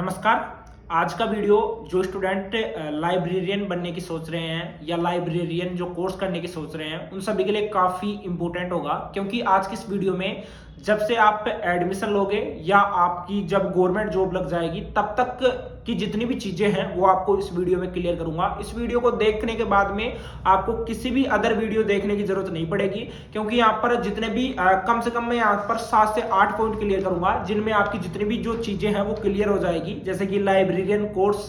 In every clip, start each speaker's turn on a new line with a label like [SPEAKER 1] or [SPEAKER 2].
[SPEAKER 1] नमस्कार। आज का वीडियो जो स्टूडेंट लाइब्रेरियन बनने की सोच रहे हैं या लाइब्रेरियन जो कोर्स करने की सोच रहे हैं उन सभी के लिए काफ़ी इंपॉर्टेंट होगा, क्योंकि आज की इस वीडियो में जब से आप एडमिशन लोगे या आपकी जब गवर्नमेंट जॉब लग जाएगी तब तक की जितनी भी चीज़ें हैं वो आपको इस वीडियो में क्लियर करूंगा। इस वीडियो को देखने के बाद में आपको किसी भी अदर वीडियो देखने की जरूरत नहीं पड़ेगी, क्योंकि यहाँ पर जितने भी कम से कम मैं यहाँ पर 7 से 8 पॉइंट क्लियर करूंगा जिनमें आपकी जितनी भी जो चीज़ें हैं वो क्लियर हो जाएगी। जैसे कि लाइब्रेरियन कोर्स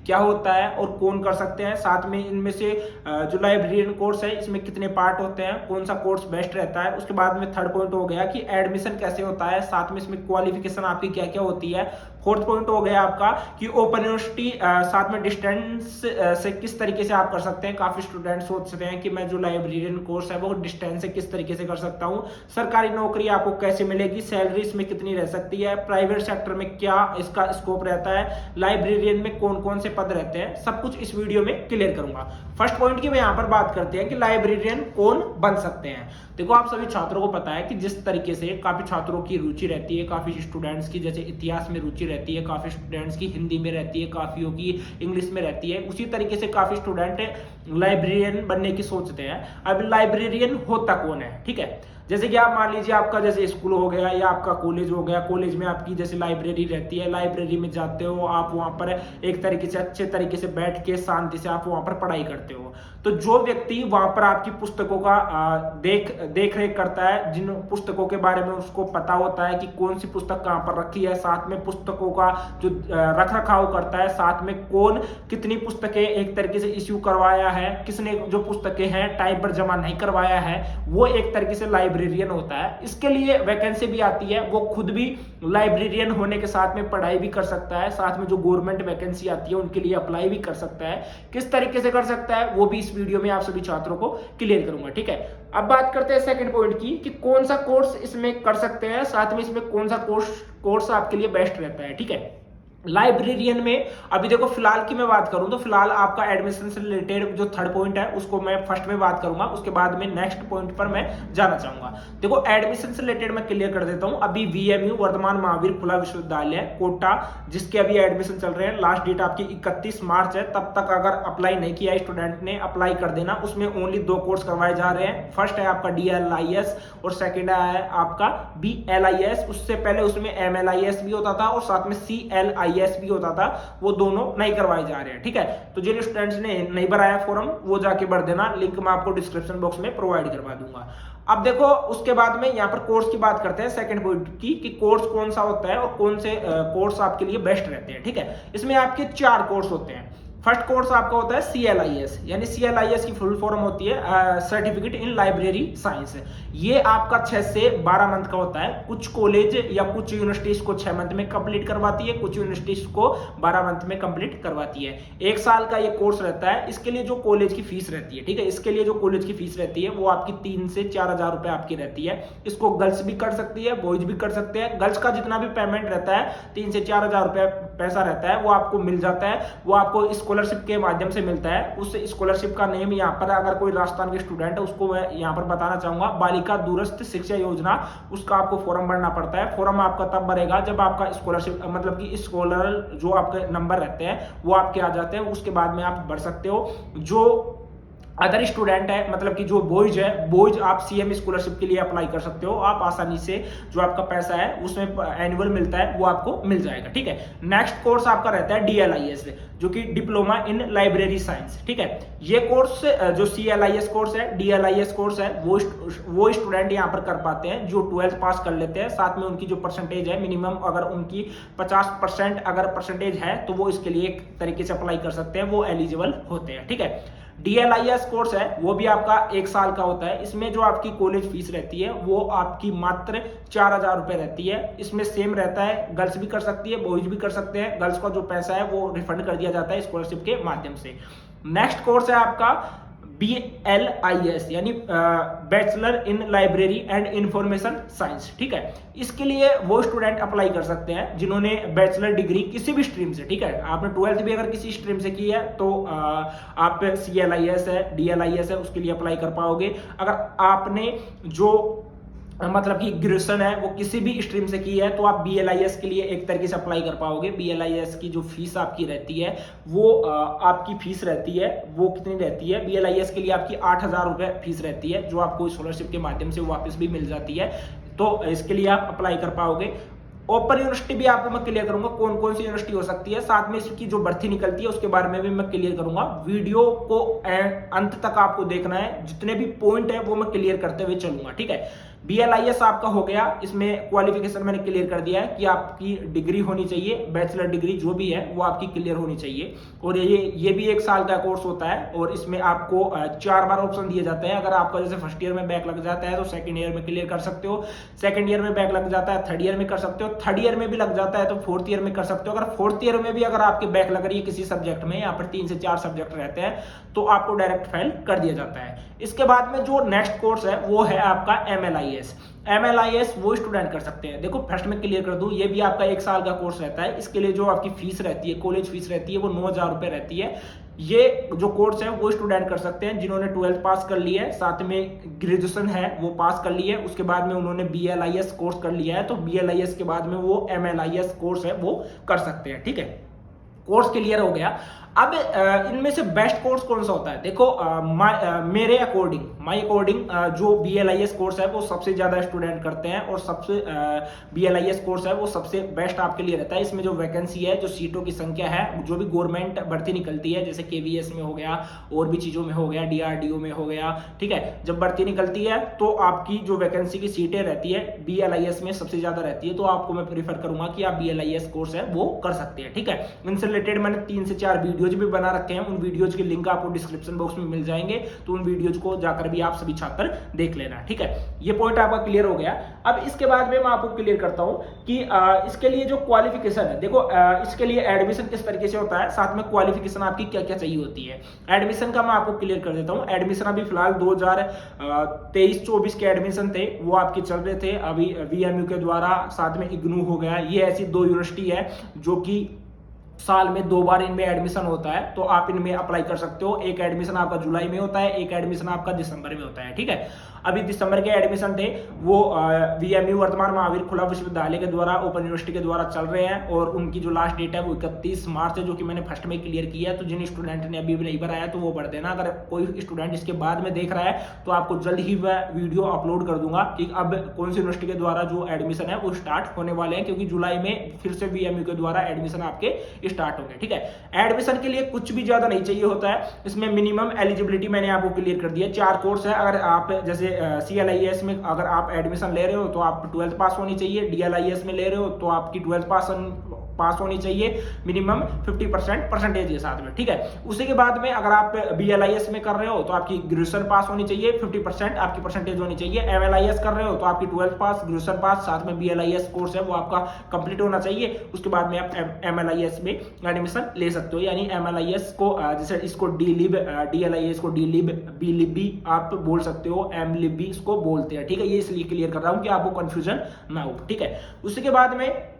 [SPEAKER 1] क्या होता है और कौन कर सकते हैं, साथ में इनमें से जो लाइब्रेरियन कोर्स है इसमें कितने पार्ट होते हैं, कौन सा कोर्स बेस्ट रहता है। उसके बाद में थर्ड पॉइंट हो गया कि एडमिशन कैसे होता है, साथ में इसमें क्वालिफिकेशन आपकी क्या क्या होती है। फोर्थ पॉइंट हो गया आपका कि ओपन यूनिवर्सिटी साथ में डिस्टेंस से किस तरीके से आप कर सकते हैं। काफी स्टूडेंट सोचते हैं कि मैं जो लाइब्रेरियन कोर्स है वो डिस्टेंस से किस तरीके से कर सकता हूं, सरकारी नौकरी आपको कैसे मिलेगी, सैलरी इसमें कितनी रह सकती है, प्राइवेट सेक्टर में क्या इसका स्कोप रहता है, लाइब्रेरियन में कौन कौन से पद रहते हैं, सब कुछ इस वीडियो में क्लियर करूंगा। फर्स्ट पॉइंट की मैं यहाँ पर बात करते हैं कि लाइब्रेरियन कौन बन सकते हैं। देखो, आप सभी छात्रों को पता है कि जिस तरीके से काफी छात्रों की रुचि रहती है, काफी स्टूडेंट्स की जैसे इतिहास में रुचि रहती है, काफी स्टूडेंट्स की हिंदी में रहती है, काफियों की इंग्लिश में रहती है, उसी तरीके से काफी स्टूडेंट लाइब्रेरियन बनने की सोचते हैं। अब लाइब्रेरियन होता कौन है, ठीक है। जैसे कि आप मान लीजिए आपका जैसे स्कूल हो गया या आपका कॉलेज हो गया, कॉलेज में आपकी जैसे लाइब्रेरी रहती है, लाइब्रेरी में जाते हो आप, वहां पर एक तरीके से अच्छे तरीके से बैठ के शांति से आप वहां पर पढ़ाई करते हो। तो जो व्यक्ति वहां पर आपकी पुस्तकों का देख रेख करता है, जिन पुस्तकों के बारे में उसको पता होता है कि कौन सी पुस्तक कहाँ पर रखी है, साथ में पुस्तकों का जो रख रखाव करता है, साथ में कौन कितनी पुस्तकें एक तरीके से इश्यू करवाया है, किसने जो पुस्तकें हैं टाइम पर जमा नहीं करवाया है, वो एक तरीके से लाइब्रेरियन होता है। इसके लिए वैकेंसी भी आती है, वो खुद भी लाइब्रेरियन होने के साथ में पढ़ाई भी कर सकता है, साथ में जो गवर्नमेंट वैकेंसी आती है उनके लिए अप्लाई भी कर सकता है। किस तरीके से कर सकता है वो भी इस वीडियो में आप सभी छात्रों को क्लियर करूंगा, ठीक है। अब बात करते हैं सेकंड पॉइंट की कि कौन सा कोर्स इसमें कर सकते हैं, साथ में इसमें कौन सा कोर्स आपके लिए बेस्ट रहता है, ठीक है। लाइब्रेरियन में अभी देखो फिलहाल की मैं बात करूं तो फिलहाल आपका एडमिशन से रिलेटेड जो थर्ड पॉइंट है उसको मैं फर्स्ट में बात करूंगा, उसके बाद में नेक्स्ट पॉइंट पर मैं जाना चाहूंगा। देखो, एडमिशन से रिलेटेड मैं क्लियर कर देता हूं। अभी वीएमयू वर्धमान महावीर खुला विश्वविद्यालय कोटा, जिसके अभी एडमिशन चल रहे हैं, लास्ट डेट आपकी 31 मार्च है। तब तक अगर अप्लाई नहीं किया स्टूडेंट ने, अप्लाई कर देना। उसमें ओनली 2 कोर्स करवाए जा रहे हैं। फर्स्ट है आपका DLIS और सेकेंड है आपका BLIS। उससे पहले उसमें MLIS भी होता था और साथ में CLIS भी होता था, वो दोनों नहीं करवाए जा रहे हैं, ठीक है। तो जिन स्टूडेंट्स ने नहीं भराया फॉर्म वो जाके भर देना, लिंक मैं आपको डिस्क्रिप्शन बॉक्स में प्रोवाइड करवा दूंगा। अब देखो, उसके बाद में यहाँ पर कोर्स की बात करते हैं सेकंड पॉइंट की कि कोर्स कौन सा होता है और कौन से कोर्स आपके लिए बेस्ट रहते हैं, ठीक है। इसमें आपके 4 कोर्स होते हैं। फर्स्ट कोर्स आपका होता है CLIS, यानी CLIS की फुल फॉर्म होती है सर्टिफिकेट इन लाइब्रेरी साइंस। ये आपका 6 से 12 मंथ का होता है। कुछ कॉलेज या कुछ यूनिवर्सिटीज को 6 मंथ में कंप्लीट करवाती है, कुछ यूनिवर्सिटीज को 12 मंथ में कंप्लीट करवाती है। 1 साल का ये कोर्स रहता है। इसके लिए जो कॉलेज की फीस रहती है, ठीक है, इसके लिए जो कॉलेज की फीस रहती है वो आपकी 3 से 4,000 रुपए आपकी रहती है। इसको गर्ल्स भी कर सकती है, बॉयज भी कर सकते हैं। गर्ल्स का जितना भी पेमेंट रहता है 3 से 4,000 रुपए पैसा रहता है, वो आपको मिल जाता है। वो आपको स्कॉलरशिप के माध्यम से मिलता है। उस स्कॉलरशिप का नेम यहाँ पर, अगर कोई राजस्थान के स्टूडेंट है उसको मैं यहाँ पर बताना चाहूंगा, बालिका दूरस्थ शिक्षा योजना। उसका आपको फॉर्म भरना पड़ता है। फॉर्म आपका तब भरेगा जब आपका स्कॉलरशिप मतलब कि स्कॉलर जो आपके नंबर रहते हैं वो आपके आ जाते हैं। उसके बाद में आप भर सकते हो। जो अदर स्टूडेंट है, मतलब कि जो बॉयज है, बॉयज आप CM स्कॉलरशिप के लिए अप्लाई कर सकते हो। आप आसानी से जो आपका पैसा है उसमें एनुअल मिलता है वो आपको मिल जाएगा, ठीक है। नेक्स्ट कोर्स आपका रहता है DLIS, जो कि डिप्लोमा इन लाइब्रेरी साइंस, ठीक है। ये कोर्स जो CLIS कोर्स है, DLIS कोर्स है, वो स्टूडेंट यहाँ पर कर पाते हैं जो 12th पास कर लेते हैं। साथ में उनकी जो परसेंटेज है मिनिमम, अगर उनकी 50% अगर परसेंटेज है तो वो इसके लिए एक तरीके से अप्लाई कर सकते हैं, वो एलिजिबल होते हैं, ठीक है। DLIS कोर्स है वो भी आपका 1 साल का होता है। इसमें जो आपकी कॉलेज फीस रहती है वो आपकी मात्र 4,000 रुपए रहती है। इसमें सेम रहता है, गर्ल्स भी कर सकती है, बॉयज भी कर सकते हैं। गर्ल्स का जो पैसा है वो रिफंड कर दिया जाता है स्कॉलरशिप के माध्यम से। नेक्स्ट कोर्स है आपका BLIS, यानी bachelor in library and information science, ठीक है। इसके लिए वो स्टूडेंट अप्लाई कर सकते हैं जिन्होंने बैचलर डिग्री किसी भी स्ट्रीम से, ठीक है, आपने 12th भी अगर किसी स्ट्रीम से की है तो आप CLIS है, DLIS है, उसके लिए अप्लाई कर पाओगे। अगर आपने जो मतलब कि ग्रेजुएशन है वो किसी भी स्ट्रीम से की है, तो आप BLIS के लिए एक तरीके से अप्लाई कर पाओगे। BLIS की जो फीस आपकी रहती है वो आपकी फीस रहती है वो कितनी रहती है, BLIS के लिए आपकी 8,000 रुपये फीस रहती है, जो आपको स्कॉलरशिप के माध्यम से वापस भी मिल जाती है। तो इसके लिए आप अप्लाई कर पाओगे। ओपन यूनिवर्सिटी भी आपको मैं क्लियर करूंगा कौन कौन सी यूनिवर्सिटी हो सकती है, साथ में इसकी जो भर्ती निकलती है उसके बारे में भी मैं क्लियर करूंगा। वीडियो को अंत तक आपको देखना है, जितने भी पॉइंट है वो मैं क्लियर करते हुए चलूंगा, ठीक है। BLIS आपका हो गया, इसमें क्वालिफिकेशन मैंने क्लियर कर दिया है कि आपकी डिग्री होनी चाहिए, बैचलर डिग्री जो भी है वो आपकी क्लियर होनी चाहिए। और ये भी 1 साल का कोर्स होता है, और इसमें आपको 4 बार ऑप्शन दिए जाते हैं। अगर आपका जैसे फर्स्ट ईयर में बैक लग जाता है तो सेकंड ईयर में क्लियर कर सकते हो, सेकंड ईयर में बैक लग जाता है थर्ड ईयर में कर सकते हो, थर्ड ईयर में भी लग जाता है तो फोर्थ ईयर में कर सकते हो। अगर फोर्थ ईयर में भी अगर आपके बैक लग रही है किसी सब्जेक्ट में, यहाँ पर 3 से 4 सब्जेक्ट रहते हैं, तो आपको डायरेक्ट फेल कर दिया जाता है। इसके बाद में जो नेक्स्ट कोर्स है वो है आपका MLIS वो स्टूडेंट कर सकते हैं। देखो फर्स्ट में क्लियर कर दूं, ये भी आपका 1 साल का कोर्स रहता है। इसके लिए जो आपकी फीस रहती है, कॉलेज फीस रहती है, वो 9,000 रुपए रहती है। ये जो कोर्स है वो स्टूडेंट कर सकते हैं जिन्होंने 12th पास कर ली है, साथ में ग्रेजुएशन है वो पास कर ली है, उसके बाद में उन्होंने BLIS कोर्स कर लिया है, तो BLIS के बाद में वो MLIS कोर्स है वो कर सकते हैं, ठीक है। कोर्स क्लियर हो गया। अब इनमें से बेस्ट कोर्स कौन सा होता है, देखो मेरे अकॉर्डिंग माय अकॉर्डिंग जो BLIS कोर्स है वो सबसे ज्यादा स्टूडेंट करते हैं, और सबसे BLIS कोर्स है वो सबसे बेस्ट आपके लिए रहता है। इसमें जो वैकेंसी है, जो सीटों की संख्या है, जो भी गवर्नमेंट भर्ती निकलती है, जैसे KVS में हो गया, और भी चीजों में हो गया, DRDO में हो गया, ठीक है, जब भर्ती निकलती है तो आपकी जो वैकेंसी की सीटें रहती है BLIS में सबसे ज्यादा रहती है। तो आपको मैं प्रीफर करूंगा कि आप BLIS कोर्स है वो कर सकते हैं, ठीक है। इनसे रिलेटेड मैंने 3 से 4 वीडियोज भी बना रखे हैं, उन वीडियोज के लिंक आपको डिस्क्रिप्शन बॉक्स में मिल जाएंगे, तो उन वीडियोज को जाकर भी आप सभी छात्र देख लेना, ठीक है। ये पॉइंट आपका क्लियर हो गया। अब इसके बाद में मैं आपको क्लियर करता हूं कि इसके लिए जो क्वालिफिकेशन है, देखो इसके लिए एडमिशन किस तरीके से होता है, साथ में क्वालिफिकेशन आपकी क्या क्या चाहिए होती है। एडमिशन का मैं आपको क्लियर कर देता हूं। एडमिशन अभी फिलहाल 2023-24 के एडमिशन थे वो आपके चल रहे थे अभी VMU के द्वारा, साथ में IGNOU हो गया। ये ऐसी 2 यूनिवर्सिटी है जो कि साल में 2 बार इनमें एडमिशन होता है, तो आप इनमें अप्लाई कर सकते हो। एक एडमिशन आपका जुलाई में होता है, एक एडमिशन आपका दिसंबर में होता है, ठीक है। अभी दिसंबर के एडमिशन थे वो VMU वर्तमान महावीर खुला विश्वविद्यालय के द्वारा, ओपन यूनिवर्सिटी के द्वारा चल रहे हैं, और उनकी जो लास्ट डेट है वो 31 मार्च है, जो कि मैंने फर्स्ट में क्लियर किया है। तो जिन स्टूडेंट ने अभी भी नहीं भरा है तो वो भर देना। अगर कोई स्टूडेंट इसके बाद में देख रहा है तो आपको जल्द ही वह वीडियो अपलोड कर दूंगा कि अब कौन सी यूनिवर्सिटी के द्वारा जो एडमिशन है वो स्टार्ट होने वाले हैं, क्योंकि जुलाई में फिर से VMU के द्वारा एडमिशन आपके स्टार्ट होंगे, ठीक है। एडमिशन के लिए कुछ भी ज्यादा नहीं चाहिए होता है, इसमें मिनिमम एलिजिबिलिटी मैंने आपको क्लियर कर दिया है। 4 कोर्स है। अगर आप जैसे CLIS में अगर आप एडमिशन ले रहे हो तो आप 12th पास होनी चाहिए, DLIS में ले रहे हो तो आपकी 12th पास होनी चाहिए, मिनिमम 50% परसेंटेज के साथ में, ठीक है। उसी के बाद में अगर आप BLIS में कर रहे हो तो आपकी ग्रेजुएशन पास होनी चाहिए, 50% आपकी परसेंटेज होनी चाहिए। MLIS कर रहे हो तो आपकी 12th पास, ग्रेजुएशन पास, साथ में BLIS कोर्स है वो आपका कंप्लीट होना चाहिए। उसके बाद में आप MLIS में एडमिशन ले सकते हो, यानी MLIS को जैसे इसको DLIS को B-Lib भी आप बोल सकते हो, M-Lib भी इसको बोलते हैं, ठीक है। ये इसलिए क्लियर कर रहा हूं कि आपको कंफ्यूजन ना हो, ठीक है। उसके बाद में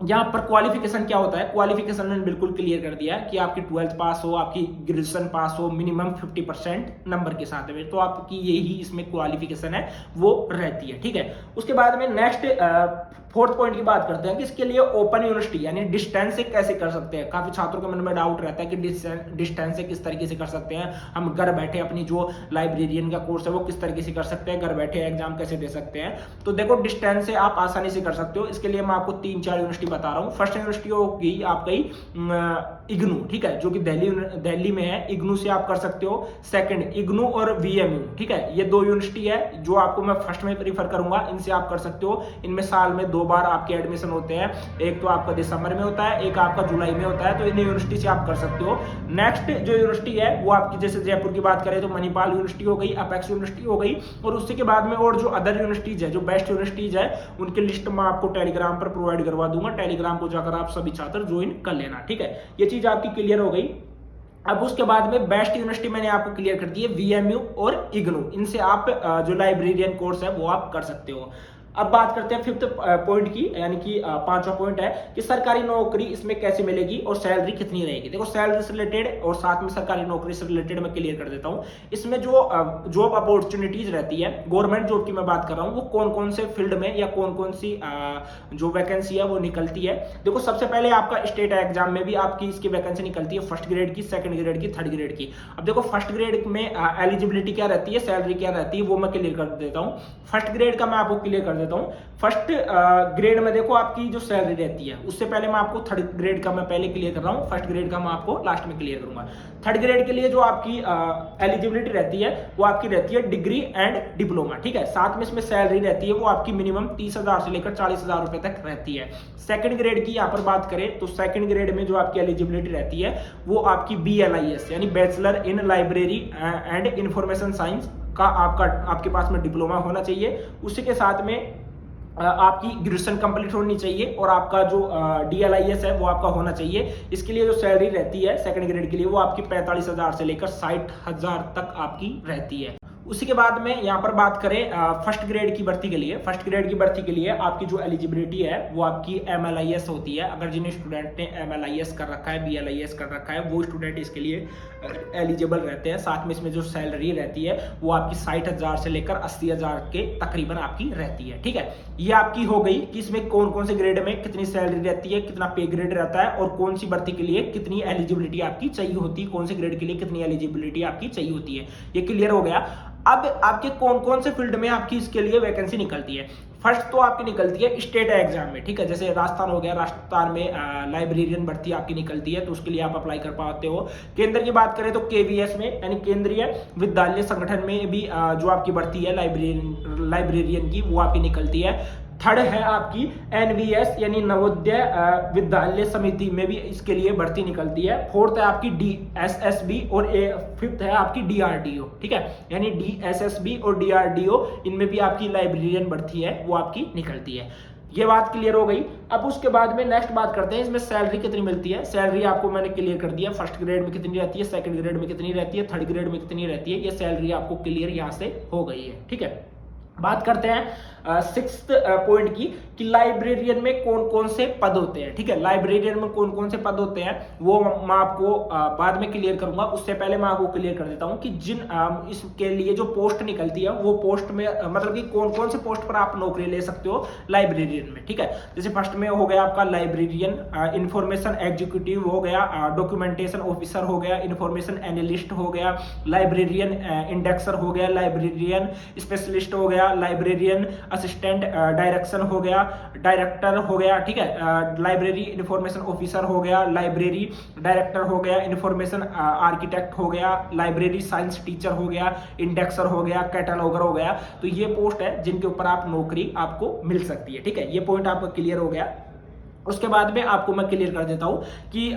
[SPEAKER 1] यहाँ पर क्वालिफिकेशन क्या होता है, क्वालिफिकेशन मैंने बिल्कुल क्लियर कर दिया है कि आपकी 12th पास हो, आपकी ग्रेजुएशन पास हो, मिनिमम 50% नंबर के साथ में, तो आपकी यही इसमें क्वालिफिकेशन है वो रहती है, ठीक है। उसके बाद में नेक्स्ट 4th पॉइंट की बात करते हैं कि इसके लिए ओपन यूनिवर्सिटी यानी डिस्टेंस से कैसे कर सकते हैं। काफी छात्रों के मन में डाउट रहता है कि डिस्टेंस से किस तरीके से कर सकते हैं, हम घर बैठे अपनी जो लाइब्रेरियन का कोर्स है वो किस तरीके से कर सकते हैं, घर बैठे एग्जाम कैसे दे सकते हैं। तो देखो डिस्टेंस से आप आसानी से कर सकते हो। इसके लिए मैं आपको 3-4 यूनिवर्सिटी बता रहा हूँ। फर्स्ट यूनिवर्सिटी होगी आपकी IGNOU, ठीक है, जो कि दिल्ली में है। IGNOU से आप कर सकते हो। सेकंड IGNOU और VMU, ठीक है, ये 2 यूनिवर्सिटी है जो आपको मैं फर्स्ट में प्रीफर करूंगा, इनसे आप कर सकते हो। इनमें साल में 2 बार आपके एडमिशन होते हैं, एक तो आपका दिसंबर में होता है, एक आपका जुलाई में होता है, तो इन यूनिवर्सिटी से आप कर सकते हो। नेक्स्ट जो यूनिवर्सिटी है वो आपकी जैसे जयपुर की बात करें तो मणिपाल यूनिवर्सिटी हो गई, अपेक्स यूनिवर्सिटी हो गई, और उसके बाद में और जो अदर यूनिवर्सिटीज है, जो बेस्ट यूनिवर्सिटीज है, उनकी लिस्ट मैं आपको टेलीग्राम पर प्रोवाइड करवा दूंगा। टेलीग्राम को जाकर आप सभी छात्र ज्वाइन कर लेना, ठीक है। ये चीज आपकी क्लियर हो गई। अब उसके बाद में बेस्ट यूनिवर्सिटी मैंने आपको क्लियर कर दी है, VMU और IGNOU, इनसे आप जो लाइब्रेरियन कोर्स है वो आप कर सकते हो। अब बात करते हैं फिफ्थ पॉइंट की, यानी कि पांचवा पॉइंट है कि सरकारी नौकरी इसमें कैसे मिलेगी और सैलरी कितनी रहेगी। देखो सैलरी से रिलेटेड और साथ में सरकारी नौकरी से रिलेटेड मैं क्लियर कर देता हूं। इसमें जो जॉब अपॉर्चुनिटीज रहती है गवर्नमेंट जॉब की मैं बात कर रहा हूं, वो कौन कौन से फील्ड में या कौन कौन सी जो वैकेंसी है वो निकलती है। देखो सबसे पहले आपका स्टेट एग्जाम में भी आपकी इसकी वैकेंसी निकलती है, फर्स्ट ग्रेड की, सेकंड ग्रेड की, थर्ड ग्रेड की। अब देखो फर्स्ट ग्रेड में एलिजिबिलिटी क्या रहती है, सैलरी क्या रहती है, वो मैं क्लियर कर देता हूं। फर्स्ट ग्रेड का मैं आपको क्लियर कर देता हूं। फर्स्ट ग्रेड में देखो आपकी जो सैलरी रहती है, उससे पहले मैं आपको थर्ड ग्रेड का मैं पहले क्लियर कर रहा हूं, फर्स्ट ग्रेड का मैं आपको लास्ट में क्लियर करूंगा। थर्ड ग्रेड के लिए जो आपकी एलिजिबिलिटी रहती है वो आपकी रहती है डिग्री एंड डिप्लोमा, ठीक है। साथ में इसमें सैलरी रहती है वो आपकी मिनिमम 30,000 से लेकर 40,000 रुपए तक रहती है। सेकंड ग्रेड की यहाँ पर बात करें तो सेकंड ग्रेड में जो आपकी एलिजिबिलिटी रहती है वो आपकी BLIS यानी bachelor in library and information science का आपके पास में डिप्लोमा होना चाहिए। उसी के साथ में आपकी ग्रेजुएशन कंप्लीट होनी चाहिए और आपका जो DLIS है वो आपका होना चाहिए। इसके लिए जो सैलरी रहती है सेकंड ग्रेड के लिए वो आपकी 45,000 से लेकर 60,000 तक आपकी रहती है। उसी के बाद में यहाँ पर बात करें फर्स्ट ग्रेड की भर्ती के लिए, फर्स्ट ग्रेड की भर्ती के लिए आपकी जो एलिजिबिलिटी है वो आपकी MLIS होती है। अगर जिन स्टूडेंट ने MLIS कर रखा है, BLIS कर रखा है, वो स्टूडेंट इसके लिए एलिजिबल रहते हैं। साथ में इसमें जो सैलरी रहती है वो आपकी 60,000 से लेकर 80,000 के तकरीबन आपकी रहती है, ठीक है। ये आपकी हो गई कि इसमें कौन कौन से ग्रेड में कितनी सैलरी रहती है, कितना पे ग्रेड रहता है और कौन सी भर्ती के लिए कितनी एलिजिबिलिटी आपकी चाहिए होती है, कौन से ग्रेड के लिए कितनी एलिजिबिलिटी आपकी चाहिए होती है, ये क्लियर हो गया। अब आपके कौन कौन से फील्ड में आपकी इसके लिए वैकेंसी निकलती है। फर्स्ट तो आपकी निकलती है स्टेट एग्जाम में, ठीक है। जैसे राजस्थान हो गया, राजस्थान में लाइब्रेरियन भर्ती आपकी निकलती है तो उसके लिए आप अप्लाई कर पाते हो। केंद्र की बात करें तो KVS में यानी केंद्रीय विद्यालय संगठन में भी जो आपकी भर्ती है लाइब्रेरियन की वो आपकी निकलती है। थर्ड है आपकी NVS यानी नवोदय विद्यालय समिति में भी इसके लिए भर्ती निकलती है। फोर्थ है आपकी DSSB और फिफ्थ है आपकी DRDO, ठीक है। यानी DSSB और DRDO इनमें भी आपकी लाइब्रेरियन भर्ती है वो आपकी निकलती है। ये बात क्लियर हो गई। अब उसके बाद में नेक्स्ट बात करते हैं इसमें सैलरी कितनी मिलती है। सैलरी आपको मैंने क्लियर कर दिया, फर्स्ट ग्रेड में कितनी रहती है, सेकंड ग्रेड में कितनी रहती है, थर्ड ग्रेड में कितनी रहती है, ये सैलरी आपको क्लियर यहाँ से हो गई है, ठीक है। बात करते हैं सिक्स्थ पॉइंट की कि लाइब्रेरियन में कौन कौन से पद होते हैं, ठीक है। लाइब्रेरियन में कौन कौन से पद होते हैं वो मैं आपको बाद में क्लियर करूंगा। उससे पहले मैं आपको क्लियर कर देता हूं कि जिन इसके लिए जो पोस्ट निकलती है वो पोस्ट में मतलब कि कौन कौन से पोस्ट पर आप नौकरी ले सकते हो लाइब्रेरियन में, ठीक है। जैसे फर्स्ट में हो गया आपका लाइब्रेरियन, इंफॉर्मेशन एग्जीक्यूटिव हो गया, डॉक्यूमेंटेशन ऑफिसर हो गया, इंफॉर्मेशन एनालिस्ट हो गया, लाइब्रेरियन इंडेक्सर हो गया, लाइब्रेरियन स्पेशलिस्ट हो गया, लाइब्रेरियन असिस्टेंट डायरेक्शन हो गया, डायरेक्टर हो गया, ठीक है। लाइब्रेरी इंफॉर्मेशन ऑफिसर हो गया, लाइब्रेरी डायरेक्टर हो गया, इंफॉर्मेशन आर्किटेक्ट हो गया, लाइब्रेरी साइंस टीचर हो गया, इंडेक्सर हो गया, कैटलॉगर हो गया। तो ये पोस्ट है जिनके ऊपर आप नौकरी आपको मिल सकती है, ठीक है। ये पॉइंट आपका क्लियर हो गया। उसके बाद में आपको मैं क्लियर कर देता हूं कि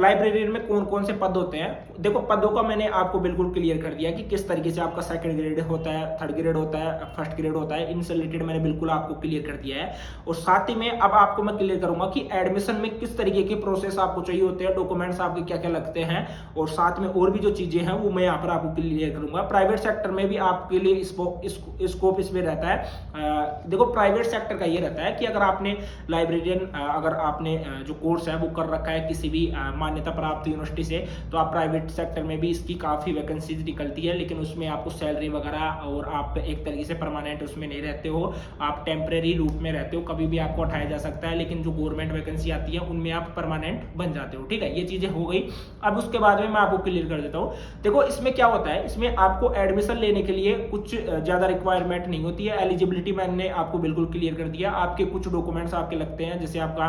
[SPEAKER 1] लाइब्रेरियन में कौन कौन से पद होते हैं। देखो पदों का मैंने आपको बिल्कुल क्लियर कर दिया कि किस तरीके से आपका सेकंड ग्रेड होता है, थर्ड ग्रेड होता है, फर्स्ट ग्रेड होता है, इनसे रिलेटेड मैंने बिल्कुल आपको क्लियर कर दिया है। और साथ ही में अब आपको मैं क्लियर करूंगा कि एडमिशन में किस तरीके के प्रोसेस आपको चाहिए होते हैं, डॉक्यूमेंट्स आपके क्या क्या लगते हैं, और साथ में और भी जो चीजें हैं वो मैं यहाँ पर आपको क्लियर करूंगा। प्राइवेट सेक्टर में भी आपके लिए स्कोप इसमें रहता है। देखो प्राइवेट सेक्टर का ये रहता है कि अगर आपने लाइब्रेरियन अगर आपने जो कोर्स है वो कर रखा है किसी भी मान्यता प्राप्त यूनिवर्सिटी से, तो आप प्राइवेट सेक्टर में भी इसकी काफ़ी वैकेंसीज निकलती है, लेकिन उसमें आपको सैलरी वगैरह और आप एक तरीके से परमानेंट उसमें नहीं रहते हो, आप टेम्परेरी रूप में रहते हो, कभी भी आपको उठाया जा सकता है। लेकिन जो गवर्नमेंट वैकेंसी आती है उनमें आप परमानेंट बन जाते हो, ठीक है। ये चीज़ें हो गई। अब उसके बाद में मैं आपको क्लियर कर देता हूँ। देखो इसमें क्या होता है, इसमें आपको एडमिशन लेने के लिए कुछ ज़्यादा रिक्वायरमेंट नहीं होती है। एलिजिबिलिटी मैंने आपको बिल्कुल क्लियर कर दिया। आपके कुछ डॉक्यूमेंट्स आपके लगते हैं, जैसे आपका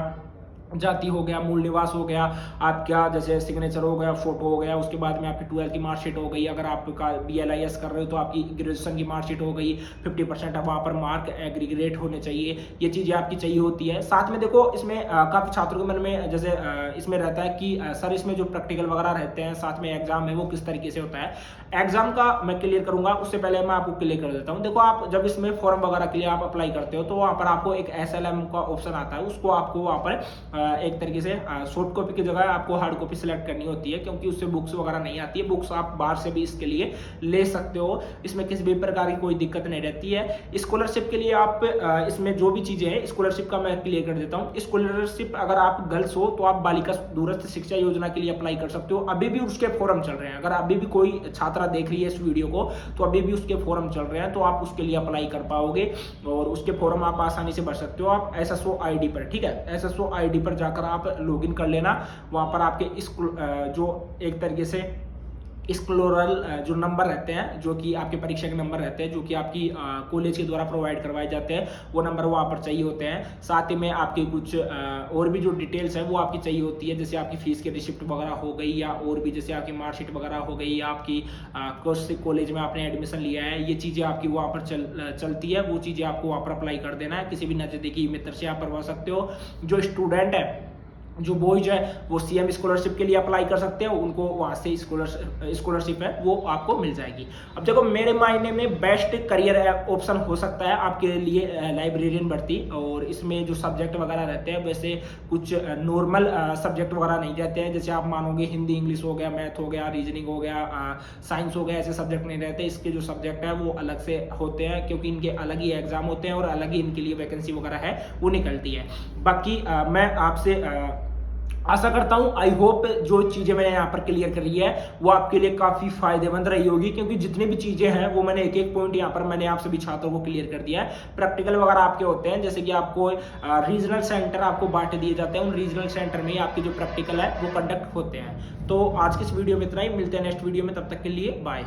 [SPEAKER 1] जाति हो गया, मूल निवास हो गया, आपका जैसे सिग्नेचर हो गया, फोटो हो गया, उसके बाद में आपकी 12th की मार्कशीट हो गई, अगर आपका BLIS कर रहे हो तो आपकी ग्रेजुएशन की मार्कशीट हो गई, 50% वहाँ पर मार्क एग्रीगेट होने चाहिए, ये चीज़ें आपकी चाहिए होती है। साथ में देखो इसमें काफ़ी छात्रों के मन में जैसे इसमें रहता है कि सर इसमें जो प्रैक्टिकल वगैरह रहते हैं, साथ में एग्जाम है, वो किस तरीके से होता है। एग्जाम का मैं क्लियर करूंगा, उससे पहले मैं आपको क्लियर कर देता हूँ। देखो आप जब इसमें फॉर्म वगैरह के लिए आप अप्लाई करते हो तो वहाँ पर आपको एक SLM का ऑप्शन आता है, उसको आपको वहाँ पर एक तरीके से सॉफ्ट कॉपी की जगह आपको हार्ड कॉपी सेलेक्ट करनी होती है, क्योंकि उससे बुक्स वगैरह नहीं आती है। बुक्स आप बाहर से भी इसके लिए ले सकते हो, इसमें किसी भी प्रकार की कोई दिक्कत नहीं रहती है। स्कॉलरशिप के लिए आप इसमें जो भी चीज़ें हैं, स्कॉलरशिप का मैं क्लियर कर देता हूँ। स्कॉलरशिप अगर आप गर्ल्स हो तो आप बालिका दूरस्थ शिक्षा योजना के लिए अप्लाई कर सकते हो। अभी भी उसके फॉर्म चल रहे हैं। अगर अभी भी कोई छात्रा देख रही है इस वीडियो को तो अभी भी उसके फॉर्म चल रहे हैं, तो आप उसके लिए अप्लाई कर पाओगे और उसके फॉर्म आप आसानी से भर सकते हो। आप SSO ID पर, ठीक है, SSO ID पर जाकर आप लॉगिन कर लेना। वहाँ पर आपके जो एक तरीके से स्कॉलरल जो नंबर रहते हैं, जो कि आपके परीक्षा के नंबर रहते हैं, जो कि आपकी कॉलेज के द्वारा प्रोवाइड करवाए जाते हैं, वो नंबर वहाँ पर चाहिए होते हैं। साथ ही में आपकी कुछ और भी जो डिटेल्स है वो आपकी चाहिए होती है, जैसे आपकी फीस की रिसिप्ट वगैरह हो गई, या और भी जैसे आपकी मार्कशीट वगैरह हो गई, या आपकी कॉलेज में आपने एडमिशन लिया है, ये चीज़ें आपकी वहाँ पर चलती है। वो चीज़ें आपको वहाँ पर अप्लाई कर देना है। किसी भी नज़दीकी मित्र से आप करवा सकते हो। जो स्टूडेंट है, जो बॉयज है, वो CM स्कॉलरशिप के लिए अप्लाई कर सकते हैं, उनको वहाँ से स्कॉलरशिप है वो आपको मिल जाएगी। अब देखो, मेरे मायने में बेस्ट करियर ऑप्शन हो सकता है आपके लिए लाइब्रेरियन भर्ती। और इसमें जो सब्जेक्ट वगैरह रहते हैं, वैसे कुछ नॉर्मल सब्जेक्ट वगैरह नहीं रहते हैं। जैसे आप मानोगे हिंदी इंग्लिश हो गया, मैथ हो गया, रीजनिंग हो गया, साइंस हो गया, ऐसे सब्जेक्ट नहीं रहते। इसके जो सब्जेक्ट है वो अलग से होते हैं, क्योंकि इनके अलग ही एग्जाम होते हैं और अलग ही इनके लिए वैकेंसी वगैरह है वो निकलती है। बाकी मैं आपसे आशा करता हूं, आई होप जो चीज़ें मैंने यहाँ पर क्लियर करी है वो आपके लिए काफ़ी फायदेमंद रही होगी, क्योंकि जितनी भी चीज़ें हैं वो मैंने एक एक पॉइंट यहाँ पर मैंने आप सभी छात्रों को क्लियर कर दिया है। प्रैक्टिकल वगैरह आपके होते हैं, जैसे कि आपको रीजनल सेंटर आपको बांट दिए जाते हैं, उन रीजनल सेंटर में ही आपके जो प्रैक्टिकल है वो कंडक्ट होते हैं। तो आज की इस वीडियो में इतना ही, मिलते हैं नेक्स्ट वीडियो में, तब तक के लिए बाय।